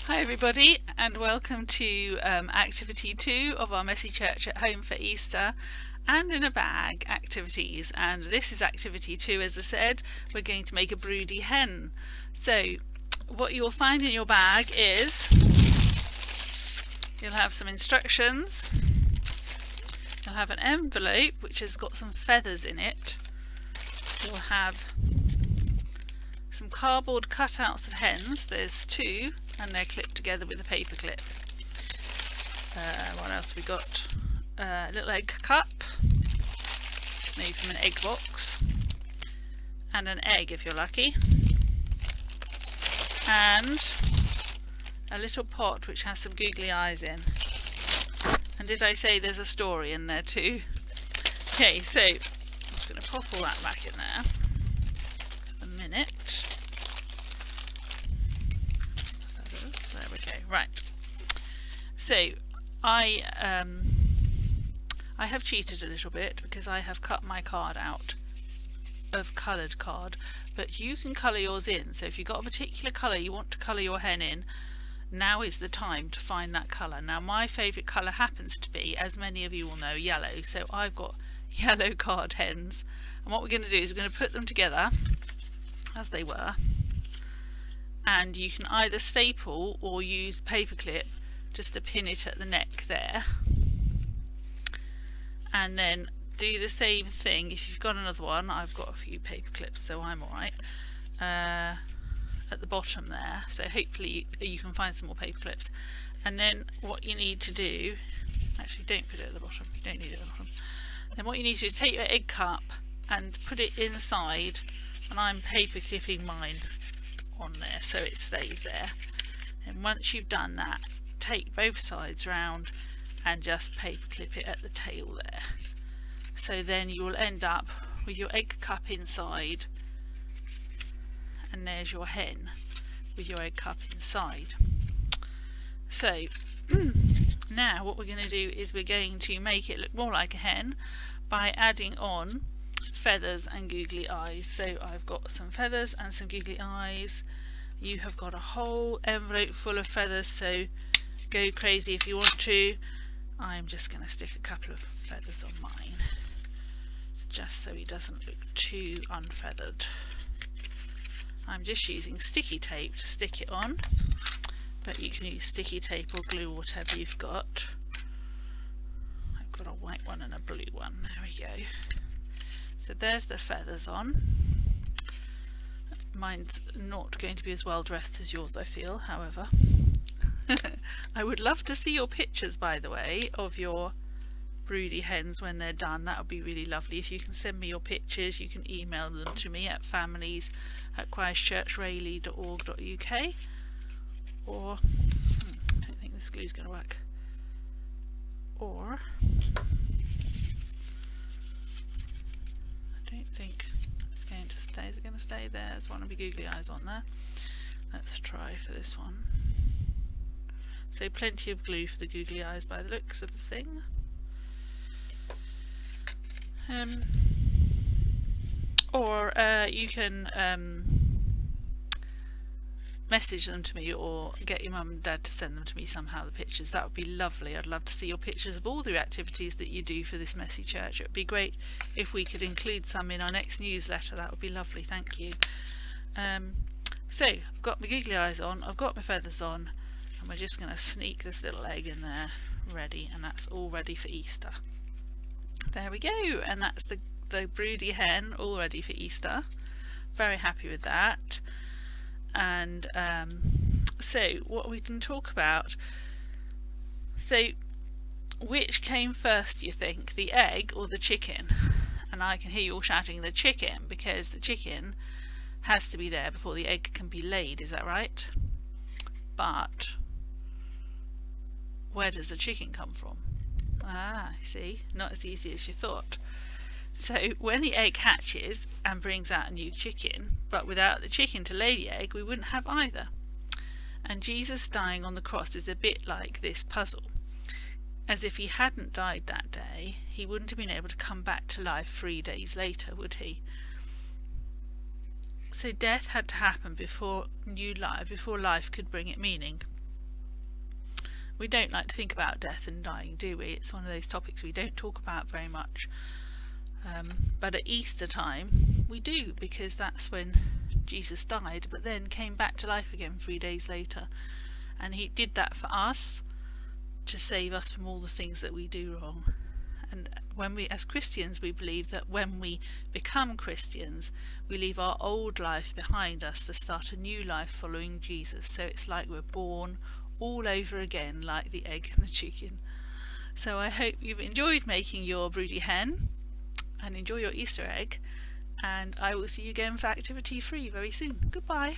Hi everybody, and welcome to activity 2 of our Messy Church at Home for Easter and in a bag activities. And this is activity 2, as I said. We're going to make a broody hen. So what you'll find in your bag is you'll have some instructions, you'll have an envelope which has got some feathers in it, you'll have some cardboard cutouts of hens. There's 2 and they're clipped together with a paper clip. What else we got? A little egg cup made from an egg box, and an egg if you're lucky, and a little pot which has some googly eyes in. And did I say there's a story in there too? Okay, so I'm just going to pop all that back in there for a minute. There we go. Right. So I have cheated a little bit because I have cut my card out of coloured card, but you can colour yours in. So if you've got a particular colour you want to colour your hen in, now is the time to find that colour. Now my favourite colour happens to be, as many of you will know, yellow. So I've got yellow card hens, and what we're going to do is we're going to put them together as they were, and you can either staple or use paper clip just to pin it at the neck there, and then do the same thing if you've got another one. I've got a few paper clips so I'm alright, at the bottom there, so hopefully you can find some more paper clips. And then what you need to do, actually don't put it at the bottom, you don't need it at the bottom. Then what you need to do is take your egg cup and put it inside, and I'm paper clipping mine on there so it stays there. And once you've done that, take both sides round and just paper clip it at the tail there. So then you will end up with your egg cup inside, and there's your hen with your egg cup inside. So now what we're going to do is we're going to make it look more like a hen by adding on feathers and googly eyes. So I've got some feathers and some googly eyes. You have got a whole envelope full of feathers, so go crazy if you want to. I'm just going to stick a couple of feathers on mine just so he doesn't look too unfeathered. I'm just using sticky tape to stick it on, but you can use sticky tape or glue, whatever you've got. I've got a white one and a blue one. There we go. So there's the feathers on. Mine's not going to be as well dressed as yours, I feel, however. I would love to see your pictures, by the way, of your broody hens when they're done. That would be really lovely. If you can send me your pictures, you can email them to me at families@christchurchrayleigh.org.uk, or I don't think this glue's going to work, or I don't think it's going to stay. Is it going to stay there? There's one of my googly eyes on there. Let's try for this one. So plenty of glue for the googly eyes by the looks of the thing. Or you can message them to me, or get your mum and dad to send them to me somehow, the pictures. That would be lovely. I'd love to see your pictures of all the activities that you do for this Messy Church. It would be great if we could include some in our next newsletter. That would be lovely, thank you. So I've got my googly eyes on, I've got my feathers on, and we're just going to sneak this little egg in there ready, and that's all ready for Easter. There we go, and that's the broody hen all ready for Easter. Very happy with that. And so what we can talk about, so which came first, do you think, the egg or the chicken? And I can hear you all shouting the chicken, because the chicken has to be there before the egg can be laid, is that right? But where does the chicken come from? Ah, see, not as easy as you thought. So when the egg hatches and brings out a new chicken, but without the chicken to lay the egg, we wouldn't have either. And Jesus dying on the cross is a bit like this puzzle. As if he hadn't died that day, he wouldn't have been able to come back to life 3 days later, would he? So death had to happen before life could bring it meaning. We don't like to think about death and dying, do we? It's one of those topics we don't talk about very much. But at Easter time, we do, because that's when Jesus died, but then came back to life again 3 days later. And he did that for us, to save us from all the things that we do wrong. And when we, as Christians, we believe that when we become Christians, we leave our old life behind us to start a new life following Jesus. So it's like we're born all over again, like the egg and the chicken. So I hope you've enjoyed making your broody hen and enjoy your Easter egg, and I will see you again for Activity 3 very soon. Goodbye.